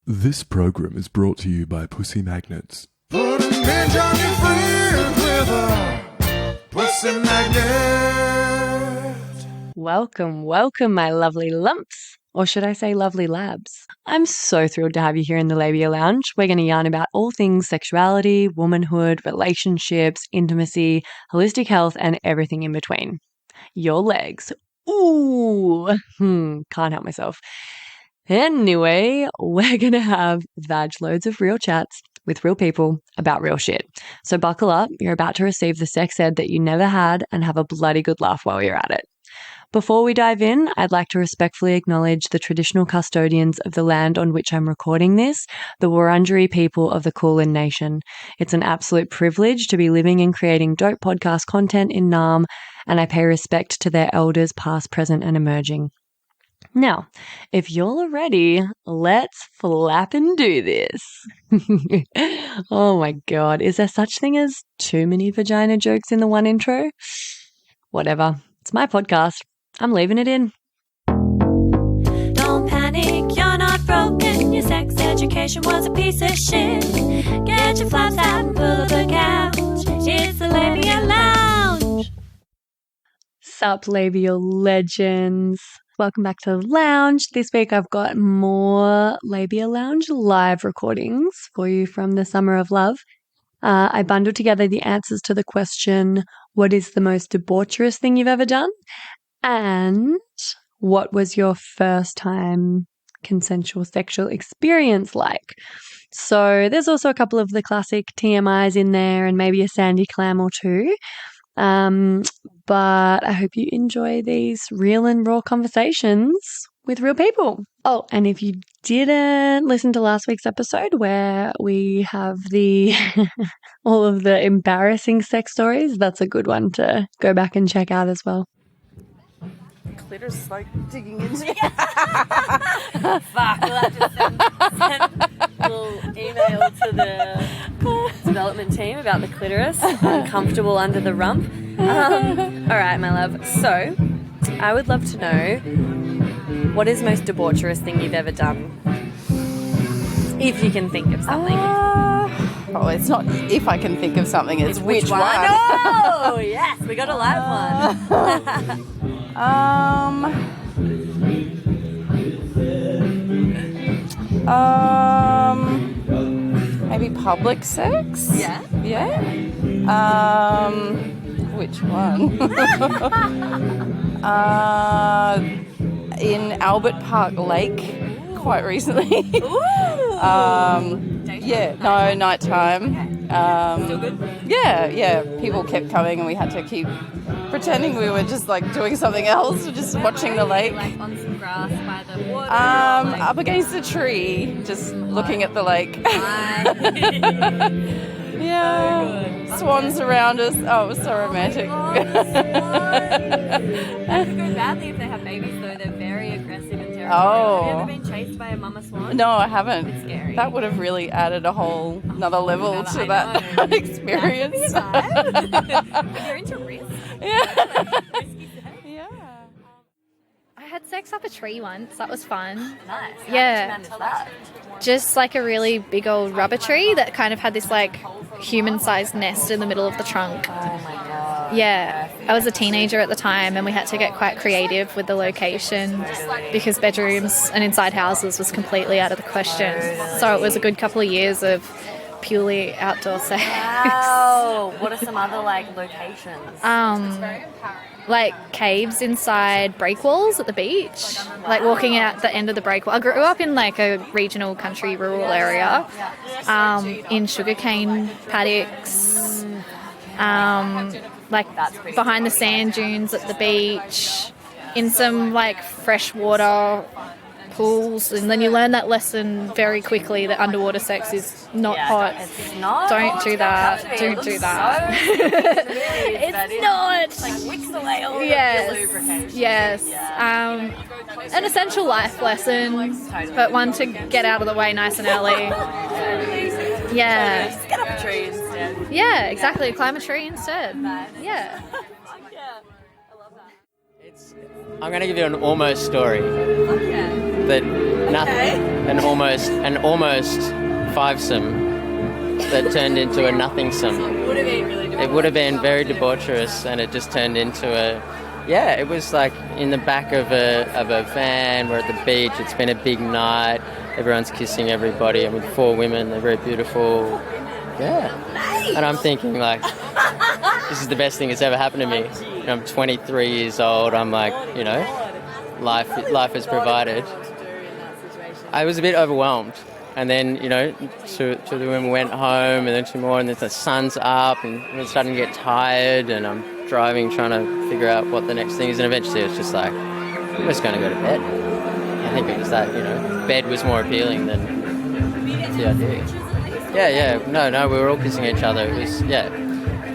This program is brought to you by Pussy Magnets. Put a midge on your friends with a pussy magnet. Welcome, my lovely lumps. Or should I say lovely labs? I'm so thrilled to have you here in the Labia Lounge. We're going to yarn about all things sexuality, womanhood, relationships, intimacy, holistic health, and everything in between. Your legs. Ooh, can't help myself. Anyway, we're going to have vag loads of real chats with real people about real shit. So buckle up, you're about to receive the sex ed that you never had and have a bloody good laugh while you're at it. Before we dive in, I'd like to respectfully acknowledge the traditional custodians of the land on which I'm recording this, the Wurundjeri people of the Kulin Nation. It's an absolute privilege to be living and creating dope podcast content in Naarm, and I pay respect to their elders past, present, and emerging. Now, if you're ready, let's flap and do this. Oh my God, is there such thing as too many vagina jokes in the one intro? Whatever, it's my podcast. I'm leaving it in. Don't panic, you're not broken. Your sex education was a piece of shit. Get your flaps out and pull up a couch. It's the Labia Lounge. Sup, Labia legends. Welcome back to the lounge. This week I've got more Labia Lounge live recordings for you from the Summer of Love. I bundled together the answers to the question, what is the most debaucherous thing you've ever done? And what was your first time consensual sexual experience like? So there's also a couple of the classic TMIs in there and maybe a Sandy Clam or two. But I hope you enjoy these real and raw conversations with real people. Oh, and if you didn't listen to last week's episode where we have the all of the embarrassing sex stories, that's a good one to go back and check out as well. Clitoris is like digging into it. Fuck, we'll have to send a little email to the development team about the clitoris. Uncomfortable under the rump. Alright, my love. So, I would love to know, what is the most debaucherous thing you've ever done? If you can think of something. Oh, it's not if I can think of something, it's which one. Oh, yes, we got a live one. Maybe public sex? Yeah. Yeah? Which one? In Albert Park Lake, quite recently. Ooh! Yeah, no, nighttime. Still good? Yeah. People kept coming and we had to keep pretending we were just like doing something else, just watching the lake. Like on some grass by the water? Up against a tree, just looking at the lake. Yeah. Swans around us. Oh, it was so romantic. That could go badly if they have babies, though. They're very aggressive and territorial. Oh. Have you ever been chased by a mama swan? No, I haven't. It's scary. That would have really added a whole another level to that experience. If you're into risk. Yeah. Yeah. I had sex up a tree once. That was fun. Nice. Yeah. Just like a really big old rubber tree that kind of had this like human-sized nest in the middle of the trunk. Oh my God. Yeah. I was a teenager at the time and we had to get quite creative with the location because bedrooms and inside houses was completely out of the question. So it was a good couple of years of purely outdoor sex. Wow. What are some other like locations? Like caves inside breakwalls at the beach, like walking out the end of the breakwall. I grew up in like a regional country rural area, in sugarcane paddocks, like behind the sand dunes at the beach, in some like freshwater pools, and then you learn that lesson very quickly that underwater sex is not hot. It's not. Don't do that. Don't do that. It's not. It's like wicks away all the lubrication. Yes. An essential life lesson, but one to get out of the way nice and early. Yeah. Just get up a tree instead. Yeah, exactly. Climb a tree instead. Yeah. I'm going to give you an almost story. That an almost fivesome that turned into a nothing-some. It would have been very debaucherous, and it just turned into it was like in the back of a van. We're at the beach. It's been a big night. Everyone's kissing everybody. I'm with 4 women. They're very beautiful. Yeah. Nice. And I'm thinking, like, this is the best thing that's ever happened to me. You know, I'm 23 years old. I'm like, you know, life has provided. I was a bit overwhelmed. And then, you know, 2 of the women went home, and then 2 more, and then the sun's up, and I'm starting to get tired, and I'm driving, trying to figure out what the next thing is, and eventually it's just like, I'm just going to go to bed. I think it was that, you know, bed was more appealing than the idea. Yeah, no, we were all kissing each other. It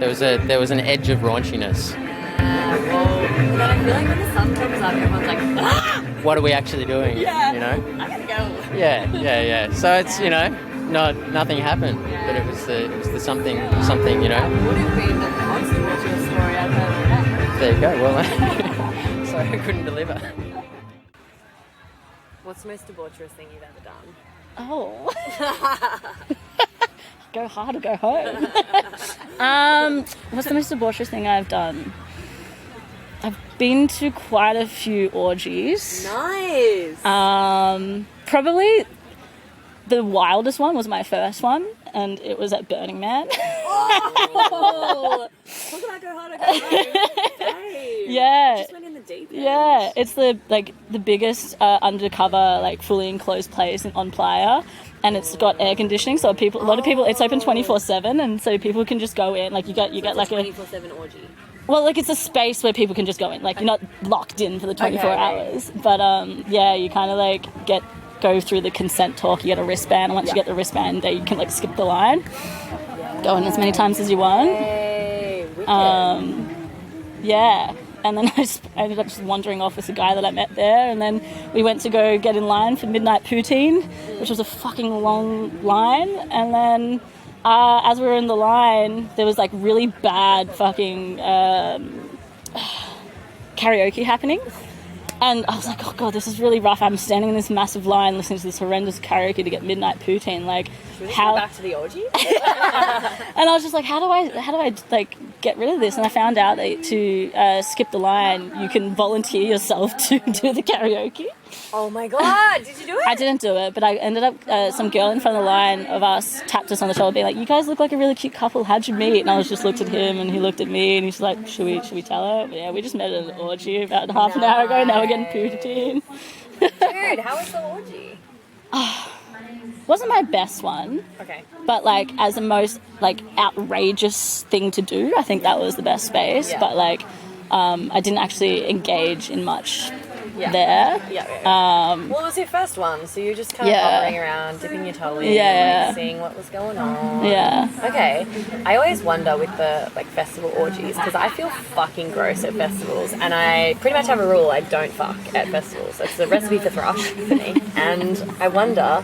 was, there was an edge of raunchiness. But I feel like when the sun comes up, everyone's like, ah! What are we actually doing? Yeah, you know? I gotta go. Yeah. So it's, you know, nothing happened, but it was the something, you know. Would have been the most debaucherous story I've heard all day. There you go. Well, so I couldn't deliver. What's the most debaucherous thing you've ever done? Oh. Go hard or go home. What's the most debaucherous thing I've done? I've been to quite a few orgies. Nice. Probably the wildest one was my first one, and it was at Burning Man. Oh! Talk about go hard or go home. Hey. Yeah. Just went in the deep end. Yeah, it's the biggest undercover, like, fully enclosed place on Playa. And it's got air conditioning, so a lot of people. It's open 24/7, and so people can just go in. Like you get like a 24/7 orgy. Well, like it's a space where people can just go in. Like you're not locked in for the 24 hours. But you kind of like go through the consent talk. You get a wristband, and once you get the wristband, you can like skip the line, go in as many times as you want. Hey, wicked. Yeah. And then I ended up just wandering off with a guy that I met there, and then we went to go get in line for midnight poutine, which was a fucking long line. And then as we were in the line, there was like really bad fucking karaoke happening. And I was like, oh God, this is really rough. I'm standing in this massive line listening to this horrendous karaoke to get midnight poutine. Like, how? Go back to the orgy? And I was just like, how do I like get rid of this? And I found out that to skip the line, you can volunteer yourself to do the karaoke. Oh my God, did you do it? I didn't do it, but I ended up, some girl in front of the line of us tapped us on the shoulder being like, you guys look like a really cute couple, how'd you meet? And I was just looked at him and he looked at me and he's like, should we tell her? Yeah, we just met at an orgy about half an hour ago, now we're getting poutine. Dude, how was the orgy? Wasn't my best one. Okay. But like as the most like outrageous thing to do, I think that was the best space. Yeah. But like I didn't actually engage in much there. Well, it was your first one, so you're just kind of hovering around, dipping your toe in, seeing what was going on. Yeah. Okay. I always wonder with the like festival orgies, because I feel fucking gross at festivals, and I pretty much have a rule: I don't fuck at festivals. It's the recipe for thrush for me. And I wonder,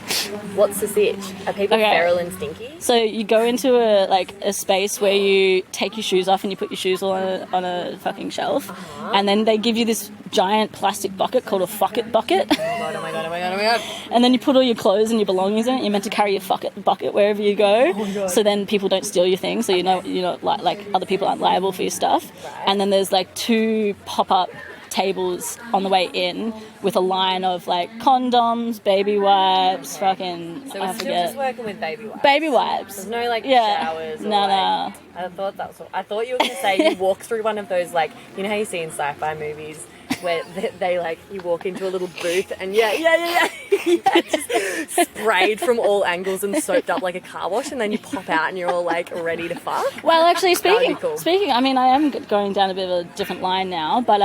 what's the sitch? Are people feral and stinky? So you go into a space where you take your shoes off and you put your shoes on a fucking shelf, and then they give you this giant plastic bucket called a fuck it bucket. Oh my god. And then you put all your clothes and your belongings in it. You're meant to carry your fuck it bucket wherever you go. Oh, so then people don't steal your things, so you know like other people aren't liable for your stuff. Right. And then there's like 2 pop-up tables on the way in with a line of like condoms, baby wipes, fucking. So we're still just working with baby wipes. Baby wipes. There's no like showers. Or, no. I thought you were gonna say you walk through one of those, like, you know how you see in sci-fi movies where they like you walk into a little booth and just sprayed from all angles and soaked up like a car wash, and then you pop out and you're all like ready to fuck. Well, actually, speaking, cool. I mean, I am going down a bit of a different line now, but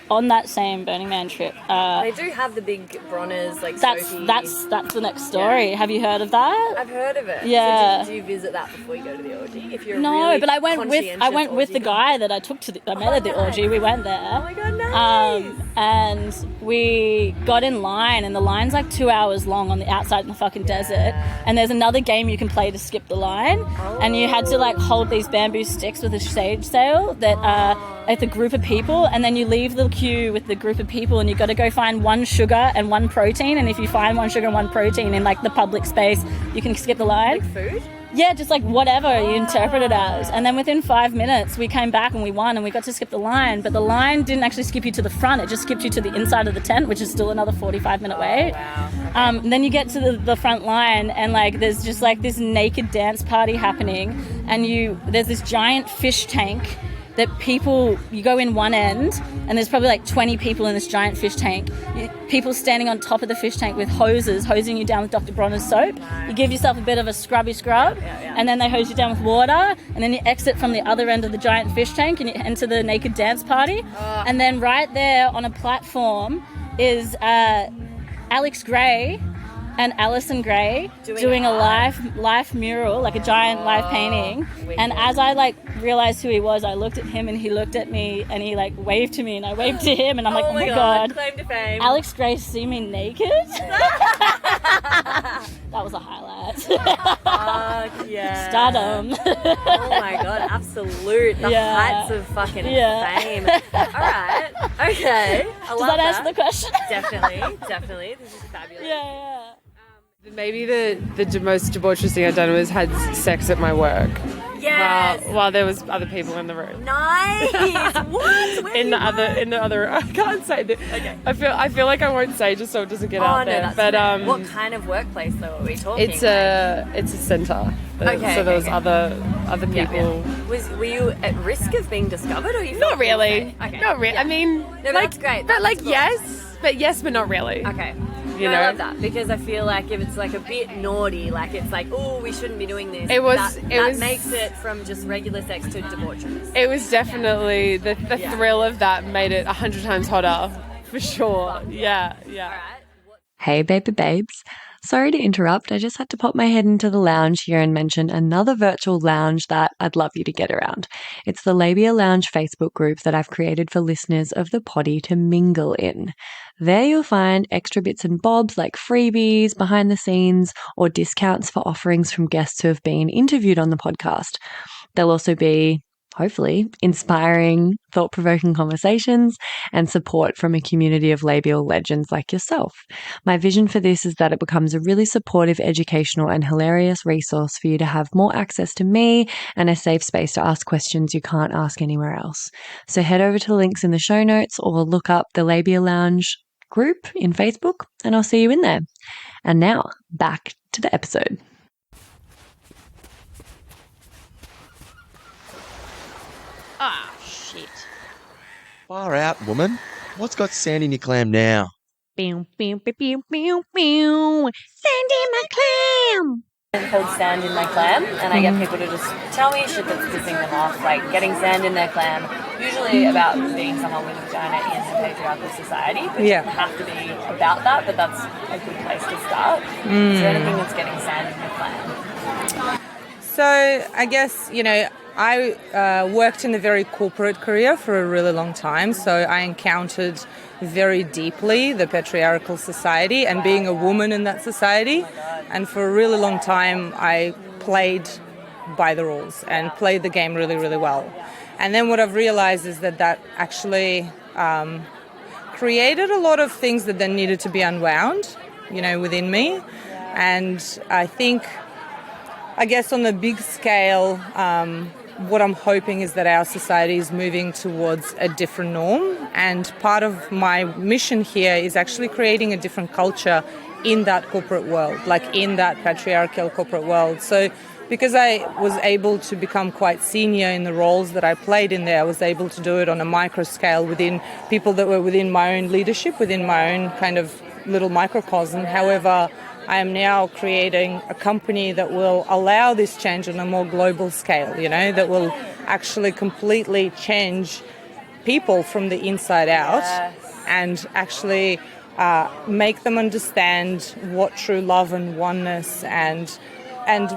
on that same Burning Man trip, they do have the big Bronners, like that's the next story. Yeah. Have you heard of that? I've heard of it. Yeah. So do you visit that before you go to the orgy? If you're but I went with the guy that I met at the orgy. We went there. Oh my god, nice. And we got in line, and the line's like 2 hours long on the outside in the fucking desert. And there's another game you can play to skip the line. And you had to like hold these bamboo sticks with a sage sail that it's a group of people, and then you leave the queue with the group of people, and you got to go find one sugar and one protein. And if you find one sugar and one protein in like the public space, you can skip the line. Like food? Yeah, just like whatever you interpret it as. And then within 5 minutes, we came back and we won, and we got to skip the line. But the line didn't actually skip you to the front. It just skipped you to the inside of the tent, which is still another 45-minute wait. Wow. Okay. Then you get to the front line, and like there's just like this naked dance party happening. And there's this giant fish tank that you go in one end, and there's probably like 20 people in this giant fish tank. People standing on top of the fish tank with hoses, hosing you down with Dr. Bronner's soap. You give yourself a bit of a scrubby scrub, and then they hose you down with water, and then you exit from the other end of the giant fish tank and you enter the naked dance party. And then right there on a platform is Alex Gray and Alison Gray doing a live mural, like a giant live painting. Wicked. And as I like realized who he was, I looked at him and he looked at me, and he like waved to me and I waved to him, and I'm like, oh my god, claim to fame. Alex Gray see me naked? That was a highlight. Fuck yeah. Stardom. Oh my god, absolute. The heights of fucking fame. Alright, okay. Does that answer the question? Definitely. This is fabulous. Yeah. Maybe the most debaucherous thing I've done was had sex at my work. Yes. While there was other people in the room. Nice. What? Where In the other I can't say that. Okay. I feel like I won't say just so it doesn't get out there. That's but fair. What kind of workplace though are we talking? it's a centre. So there was other people. Yeah. Were you at risk of being discovered, or you? Not really. Okay. Not really. Yeah. I mean, no, but that's great. But That's cool. yes, but not really. Okay. You know? I love that, because I feel like if it's like a bit naughty, like it's like, oh, we shouldn't be doing this. It was makes it from just regular sex to debaucherous. It was definitely the thrill of that made it 100 times hotter, for sure. Yeah. All right. Hey, baby babes. Sorry to interrupt. I just had to pop my head into the lounge here and mention another virtual lounge that I'd love you to get around. It's the Labia Lounge Facebook group that I've created for listeners of the potty to mingle in. There you'll find extra bits and bobs like freebies, behind the scenes, or discounts for offerings from guests who have been interviewed on the podcast. There'll also be, hopefully, inspiring, thought-provoking conversations and support from a community of labial legends like yourself. My vision for this is that it becomes a really supportive, educational and hilarious resource for you to have more access to me and a safe space to ask questions you can't ask anywhere else. So head over to the links in the show notes or look up the Labia Lounge group in Facebook and I'll see you in there. And now, back to the episode. Ah, shit. Far out, woman. What's got Sandy Clam now? Sandy my clam! I'm called Sand in My Clam, and I get people to just tell me shit that's pissing them off, like getting sand in their clam, usually about being someone with a vagina in a patriarchal society, but it doesn't have to be about that, but that's a good place to start. Is there anything that's getting sand in your clam? So I guess, I worked in a very corporate career for a really long time, so I encountered very deeply the patriarchal society and being a woman in that society. And for a really long time, I played by the rules and played the game really, really well. And then what I've realized is that actually created a lot of things that then needed to be unwound, within me. And I guess on the big scale, what I'm hoping is that our society is moving towards a different norm, and part of my mission here is actually creating a different culture in that corporate world, like in that patriarchal corporate world. So because I was able to become quite senior in the roles that I played in there, I was able to do it on a micro scale within people that were within my own leadership, within my own kind of little microcosm. However, I am now creating a company that will allow this change on a more global scale, that will actually completely change people from the inside out and actually make them understand what true love and oneness and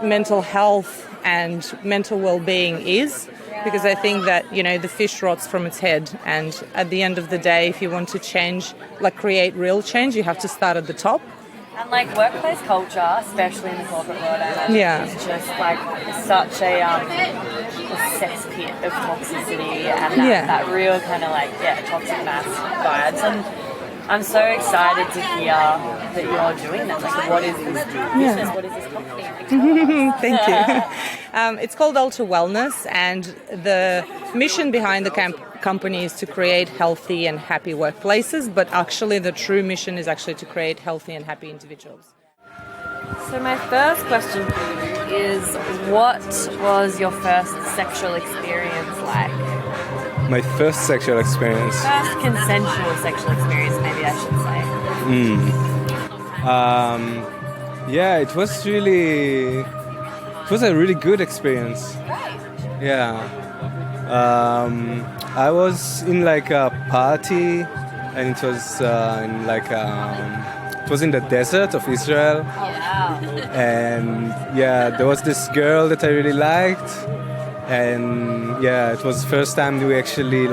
mental health and mental well-being is, because I think that, the fish rots from its head. And at the end of the day, if you want to change, create real change, you have to start at the top. And workplace culture, especially in the corporate world, I imagine, is just such a cesspit of toxicity and that real kind of toxic mass vibes. And I'm so excited to hear that you're doing that. What is this business? What is this company? Thank you. It's called Ultra Wellness, and the mission behind the company is to create healthy and happy workplaces, but actually the true mission is actually to create healthy and happy individuals. So my first question for you is, what was your first sexual experience like? My first sexual experience. First consensual sexual experience, maybe I should say. It was a really good experience. Yeah. I was in a party, and it was it was in the desert of Israel. Yeah. And there was this girl that I really liked. And it was the first time we actually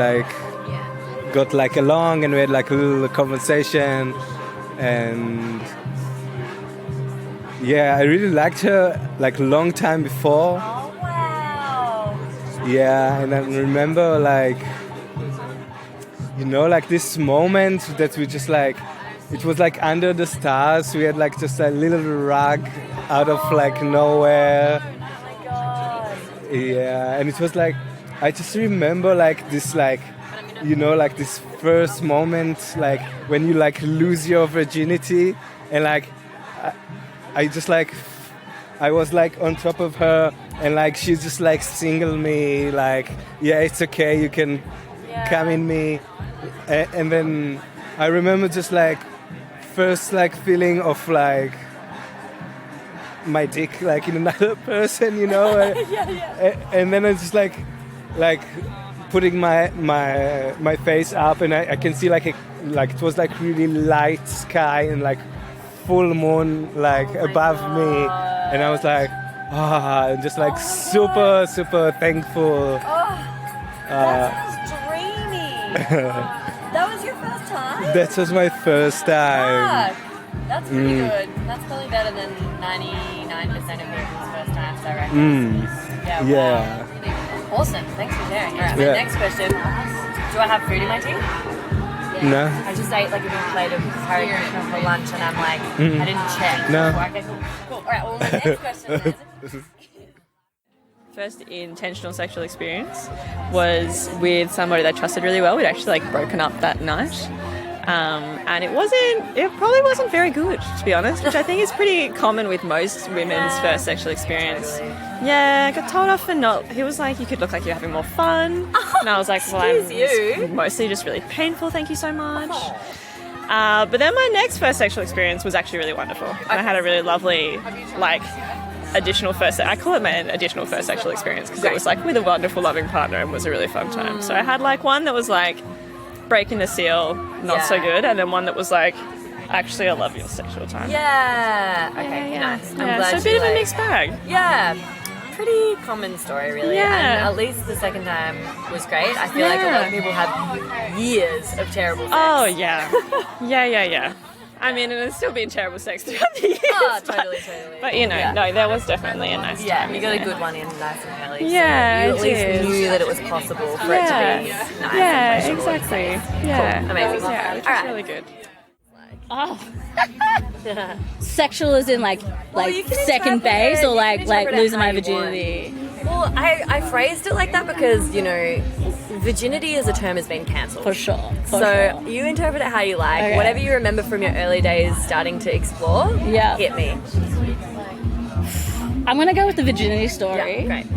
got along, and we had a little conversation, and I really liked her long time before. Oh wow! Yeah, and I remember this moment that we just it was under the stars. We had just a little rug out of nowhere. Yeah, and it was I just remember this this first moment when you lose your virginity, and I just I was on top of her, and she just singled me it's okay, you can come in me, and then I remember just first feeling of my dick in another person, and then I just putting my face up, and I can see it was really light sky and full moon above me, and I was just super thankful. That's dreamy. That was your first time? That was my first time. Fuck. That's pretty good. That's probably better than 99% of people's first times, I reckon. Yeah. Wow. Awesome. Thanks for sharing. All right, my next question. Do I have food in my teeth? No. I just ate a big plate of curry Krishna for lunch, and I'm I didn't check. No. Okay, cool. All right, well, my next question is... First intentional sexual experience was with somebody that I trusted really well. We'd actually broken up that night. And it probably wasn't very good, to be honest, which I think is pretty common with most women's first sexual experience. Yeah, I got told off for he was you could look like you're having more fun. And I was it's mostly just really painful, thank you so much. But then my next first sexual experience was actually really wonderful. And I had a really lovely, additional I call it my additional first sexual experience, because it was with a wonderful, loving partner, and was a really fun time. So I had one that was breaking the seal, not so good, and then one that was actually I love your sexual time. Yeah. Okay, nice. Yeah, so a bit of a mixed bag. Yeah. Pretty common story, really. Yeah. And at least the second time was great. I feel a lot of people have years of terrible sex. Oh, yeah. Yeah. I mean, and it's still been terrible sex throughout the years. Oh, totally. But, no, there was definitely a nice time. Yeah, you got a good one in nice and early. Yeah, so you at least knew that it was possible for it to be nice. Yeah, exactly. Yeah. Cool. Amazing. Yeah, which was really good. Oh. Sexual is in second base, or losing my virginity? Well, I phrased it like that because, virginity as a term has been cancelled. For sure. You interpret it how you like. Okay. Whatever you remember from your early days starting to explore, hit me. I'm going to go with the virginity story. Yeah, great.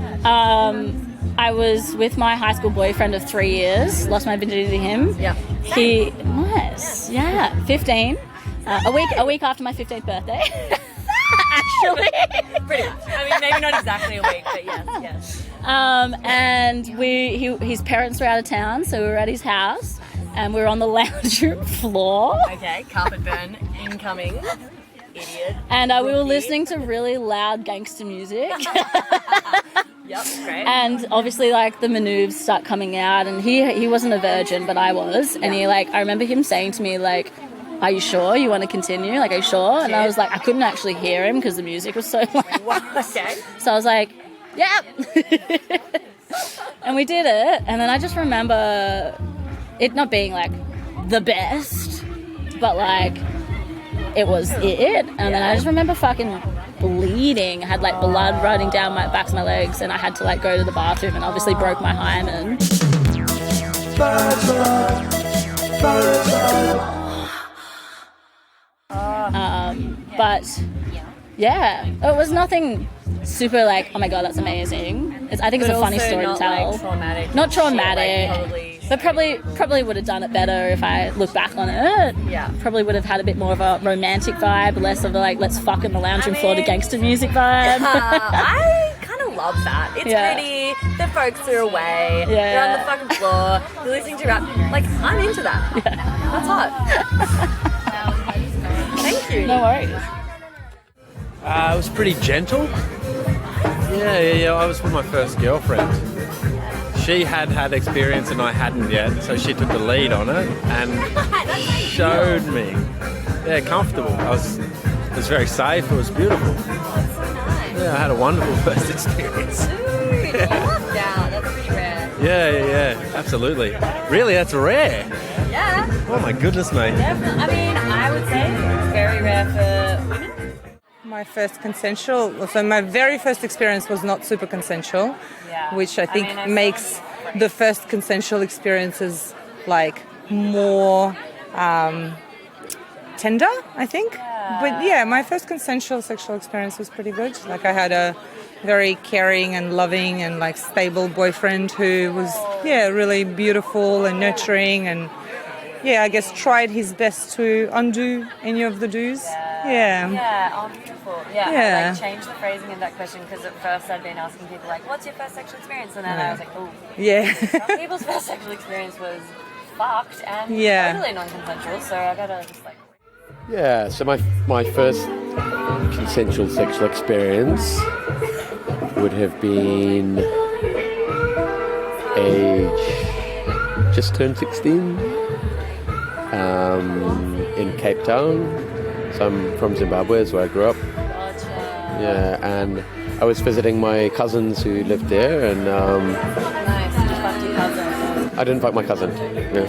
I was with my high school boyfriend of 3 years, lost my virginity to him. Yeah. Nice. Yeah, 15. A week after my 15th birthday. Actually. Pretty much. I mean, maybe not exactly a week, but yes. And his parents were out of town, so we were at his house, and we were on the lounge room floor. Okay, carpet burn incoming. Idiot. And we were listening to really loud gangster music. Yep, great. And obviously, like, the maneuvers start coming out, and he wasn't a virgin, but I was. And he, like, I remember him saying to me, like, are you sure you want to continue? Like, are you sure? And I was like, I couldn't actually hear him because the music was so loud. Okay. So I was like, yep. And we did it. And then I just remember it not being, like, the best, but, like, it was it. And then I just remember fucking bleeding. I had, like, blood running down my backs of my legs, and I had to, like, go to the bathroom and obviously broke my hymen. But yeah, it was nothing super like, oh my god, that's amazing. I think it's a funny story to tell. Like, traumatic. Not traumatic, Shit, like, but probably would have done it better if I look back on it. Yeah. Probably would have had a bit more of a romantic vibe, less of a like let's fuck in the lounge room floor to gangster music vibe. I kind of love that. It's pretty. The folks are away. Yeah. They're on the fucking floor. They're listening to rap. Like, I'm into that. Yeah. That's hot. Thank you. No worries. It was pretty gentle. Yeah. I was with my first girlfriend. She had experience and I hadn't yet, so she took the lead on it and showed me. Yeah, comfortable. It was very safe. It was beautiful. Yeah, I had a wonderful first experience. Dude, I love that. That's pretty rare. Yeah, absolutely. Really, that's rare. Yeah. Oh my goodness, mate. Definitely. I mean, I would say very rare for women. My first consensual, so my very first experience was not super consensual, which I think makes the first consensual experiences like more tender, I think. But yeah, my first consensual sexual experience was pretty good. Like I had a very caring and loving and like stable boyfriend who was, really beautiful and nurturing and I guess tried his best to undo any of the do's. Yeah, oh, beautiful. Yeah, Yeah. I like changed the phrasing of that question because at first I'd been asking people like, what's your first sexual experience? And then I was like, oh. Yeah. Some people's first sexual experience was fucked and totally non-consensual, so I gotta just like... Yeah, so my first consensual sexual experience would have been age just turned 16 in Cape Town. So I'm from Zimbabwe, is where I grew up. Yeah, and I was visiting my cousins who lived there, and Nice, you fucked your cousin. I didn't fuck my cousin. Yeah,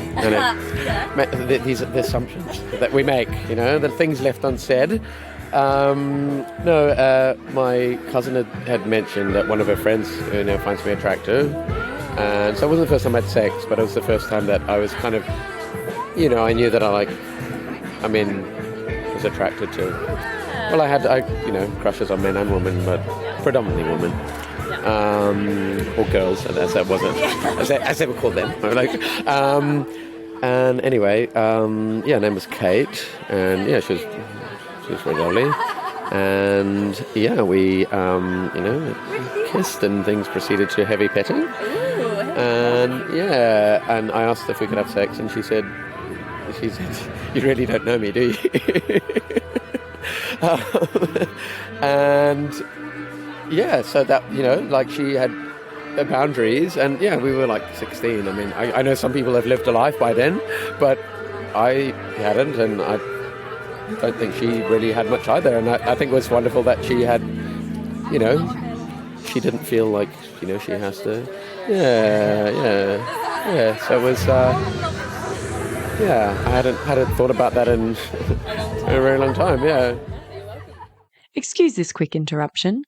and these are the assumptions that we make, the things left unsaid. My cousin had mentioned that one of her friends finds me attractive, and so it wasn't the first time I had sex, but it was the first time that I was kind of, I knew that was attracted to. Well, I had crushes on men and women, but predominantly women. Or girls, as that wasn't, as they were called then. And anyway, her name was Kate, and she was very lovely. And we kissed, and things proceeded to heavy petting. And I asked if we could have sex, and she said, you really don't know me, do you? So that, she had boundaries, and we were like 16. I mean, I know some people have lived a life by then, but I hadn't, and I don't think she really had much either. And I think it was wonderful that she had, she didn't feel like, she has to, so it was, I hadn't thought about that in a very long time, Excuse this quick interruption.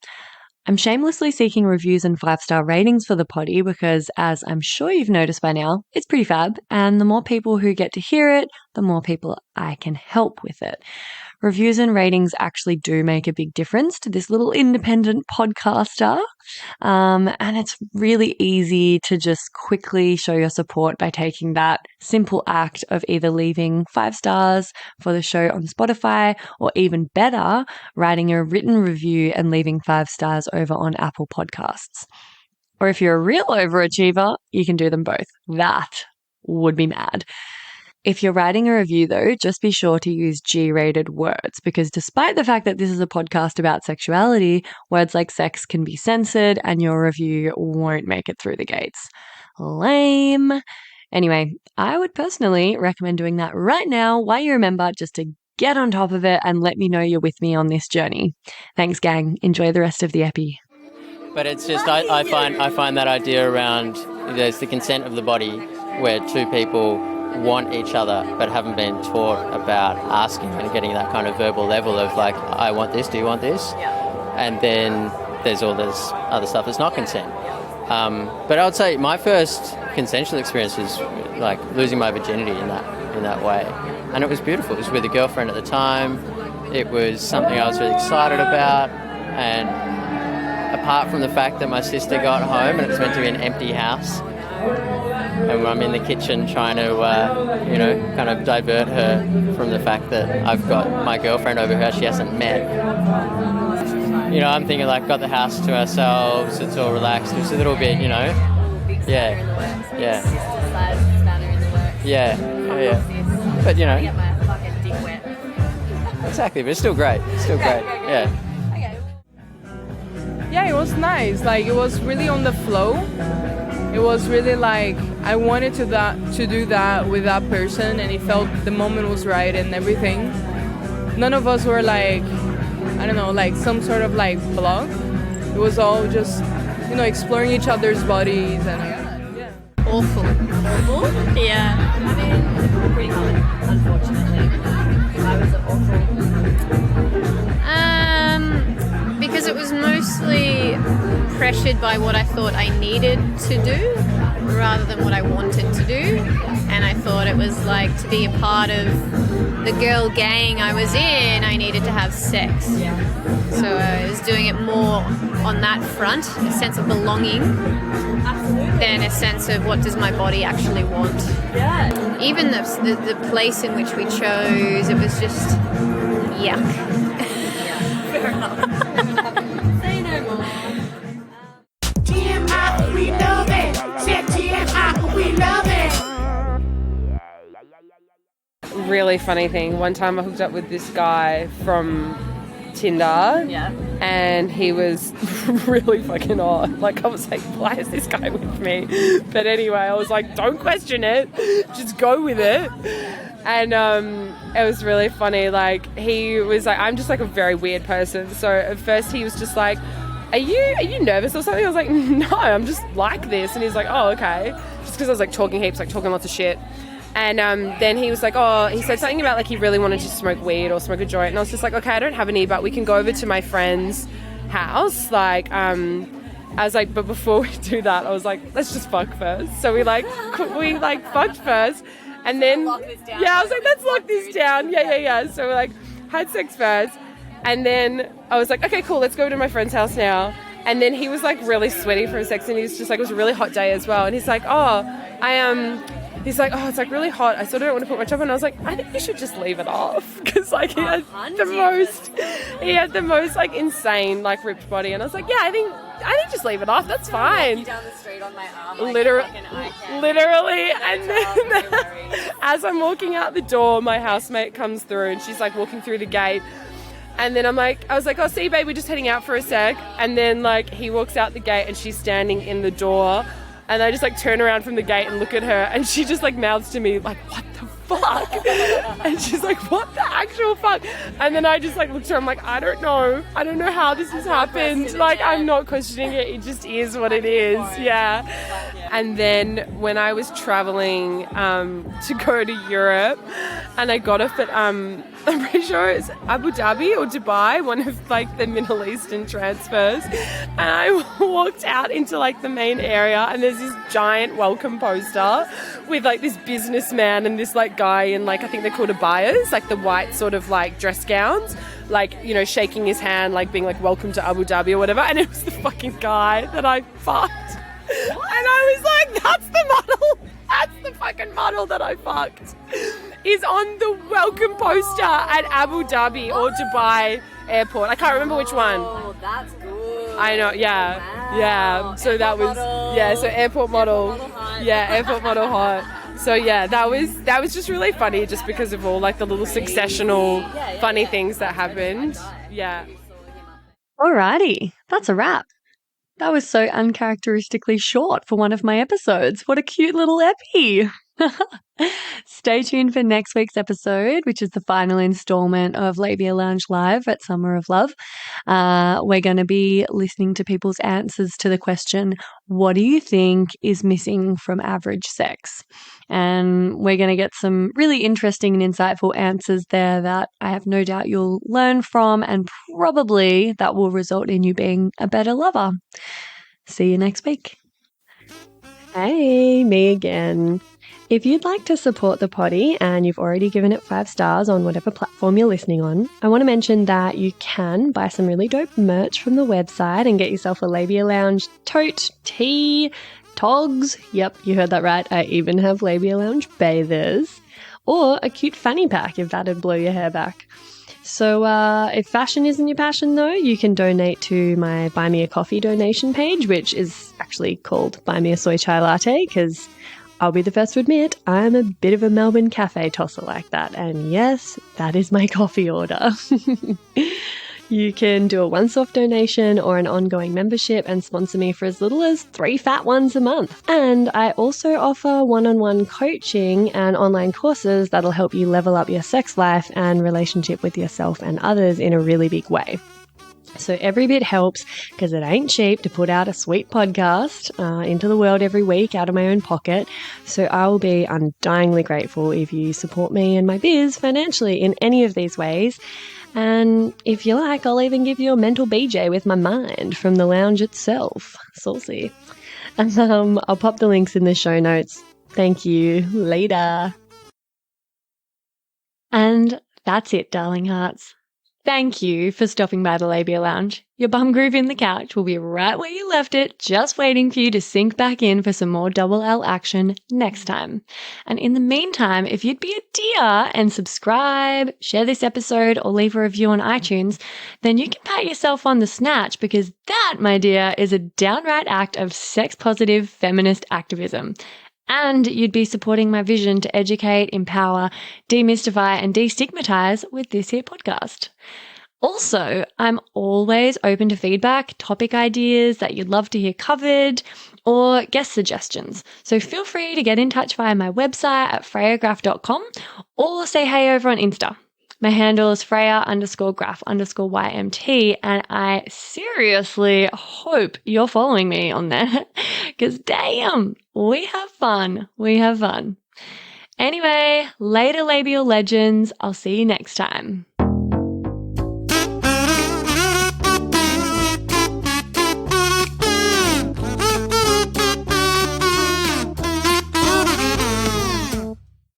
I'm shamelessly seeking reviews and 5-star ratings for the potty because, as I'm sure you've noticed by now, it's pretty fab, and the more people who get to hear it, the more people I can help with it. Reviews and ratings actually do make a big difference to this little independent podcaster, and it's really easy to just quickly show your support by taking that simple act of either leaving 5 stars for the show on Spotify, or even better, writing a written review and leaving 5 stars over on Apple Podcasts. Or if you're a real overachiever, you can do them both. That would be mad. If you're writing a review, though, just be sure to use G-rated words, because despite the fact that this is a podcast about sexuality, words like sex can be censored and your review won't make it through the gates. Lame. Anyway, I would personally recommend doing that right now while you remember, just to get on top of it and let me know you're with me on this journey. Thanks, gang. Enjoy the rest of the epi. But it's just, I find that idea around there's the consent of the body where two people want each other but haven't been taught about asking and getting that kind of verbal level of like, I want this, do you want this? And then there's all this other stuff that's not consent. But I would say my first consensual experience was like losing my virginity in that way. And it was beautiful. It was with a girlfriend at the time. It was something I was really excited about. And apart from the fact that my sister got home and it was meant to be an empty house, and I'm in the kitchen trying to, kind of divert her from the fact that I've got my girlfriend over who she hasn't met. You know, I'm thinking like, got the house to ourselves, it's all relaxed. It's a little bit, yeah. But, exactly, but it's still great. Yeah. Yeah, it was nice. Like, it was really on the flow. It was really like I wanted to do that with that person, and it felt the moment was right and everything. None of us were like, I don't know, like some sort of like block. It was all just, exploring each other's bodies and yeah. Awful. Yeah. I mean, pretty common, unfortunately. Why was it awful? Because it was mostly pressured by what I thought I needed to do rather than what I wanted to do. And I thought it was like, to be a part of the girl gang I was in, I needed to have sex. So I was doing it more on that front, a sense of belonging, than a sense of what does my body actually want. Yeah. Even the place in which we chose, it was just yuck. Fair enough. Say no more. TMI, we love it. Said TMI, we love it. Really funny thing. One time I hooked up with this guy from Tinder. Yeah. And he was really fucking odd. Like, I was like, why is this guy with me? But anyway, I was like, don't question it. Just go with it. And it was really funny. Like, he was like, I'm just like a very weird person. So at first he was just like, are you nervous or something? I was like, no, I'm just like this. And he's like, oh, okay. Just because I was like talking heaps, like talking lots of shit. And then he was like, he said something about like he really wanted to smoke weed or smoke a joint. And I was just like, okay, I don't have any, but we can go over to my friend's house. Like, I was like, but before we do that, I was like, let's just fuck first. So we fucked first. And then, I was like, let's lock this down. Yeah. So we like had sex first. And then I was like, okay, cool, let's go to my friend's house now. And then he was like really sweaty from sex, and he was just like, it was a really hot day as well. And he's like, he's like, it's like really hot. I sort of don't want to put my top on. And I was like, I think you should just leave it off. Because like he had the most like insane like ripped body. And I was like, yeah, I think just leave it off. That's fine. Down the street on my arm, literally. And then as I'm walking out the door, my housemate comes through and she's like walking through the gate. And then I was like, oh, see, babe, we're just heading out for a sec. And then like he walks out the gate and she's standing in the door. And I just like turn around from the gate and look at her, and she just like mouths to me like, what the fuck? And she's like, what the actual fuck? And then I just like looked at her, I'm like, I don't know how this has happened. Like, I'm not questioning it. It just is what it is. Yeah. And then when I was traveling to go to Europe, and I got off at I'm pretty sure it's Abu Dhabi or Dubai, one of like the Middle Eastern transfers. And I walked out into like the main area, and there's this giant welcome poster with like this businessman and this like guy in like, I think they're called abayas, like the white sort of like dress gowns, like, shaking his hand, like being like, welcome to Abu Dhabi or whatever. And it was the fucking guy that I fucked. And I was like, that's the model. That's the fucking model that I fucked. Is on the welcome poster at Abu Dhabi or Dubai airport. I can't remember which one. Oh, that's good. I know, yeah. Wow. Yeah. So airport that was, model. yeah, so airport model. Yeah, airport model hot. So yeah, that was just really funny, just because of all like the little successional funny things that happened. Yeah. Alrighty, that's a wrap. That was so uncharacteristically short for one of my episodes. What a cute little epi. Stay tuned for next week's episode, which is the final installment of Labia Lounge Live at Summer of Love. We're going to be listening to people's answers to the question, what do you think is missing from average sex? And we're going to get some really interesting and insightful answers there that I have no doubt you'll learn from, and probably that will result in you being a better lover. See you next week. Hey, me again. If you'd like to support the potty and you've already given it 5 stars on whatever platform you're listening on, I want to mention that you can buy some really dope merch from the website and get yourself a Labia Lounge tote, tee, togs. Yep, you heard that right. I even have Labia Lounge bathers. Or a cute fanny pack if that'd blow your hair back. So if fashion isn't your passion, though, you can donate to my Buy Me a Coffee donation page, which is actually called Buy Me a Soy Chai Latte, because I'll be the first to admit I'm a bit of a Melbourne cafe tosser like that. And yes, that is my coffee order. You can do a once-off donation or an ongoing membership and sponsor me for as little as 3 fat ones a month. And I also offer one-on-one coaching and online courses that'll help you level up your sex life and relationship with yourself and others in a really big way. So every bit helps, because it ain't cheap to put out a sweet podcast into the world every week out of my own pocket. So I will be undyingly grateful if you support me and my biz financially in any of these ways. And if you like, I'll even give you a mental BJ with my mind from the lounge itself. Saucy. And I'll pop the links in the show notes. Thank you. Later. And that's it, darling hearts. Thank you for stopping by the Labia Lounge. Your bum groove in the couch will be right where you left it, just waiting for you to sink back in for some more double L action next time. And in the meantime, if you'd be a dear and subscribe, share this episode, or leave a review on iTunes, then you can pat yourself on the snatch, because that, my dear, is a downright act of sex-positive feminist activism. And you'd be supporting my vision to educate, empower, demystify, and destigmatize with this here podcast. Also, I'm always open to feedback, topic ideas that you'd love to hear covered, or guest suggestions. So feel free to get in touch via my website at freyagraph.com, or say hey over on Insta. My handle is Freya_graph_YMT, and I seriously hope you're following me on there, because damn, we have fun. We have fun. Anyway, later labial legends. I'll see you next time.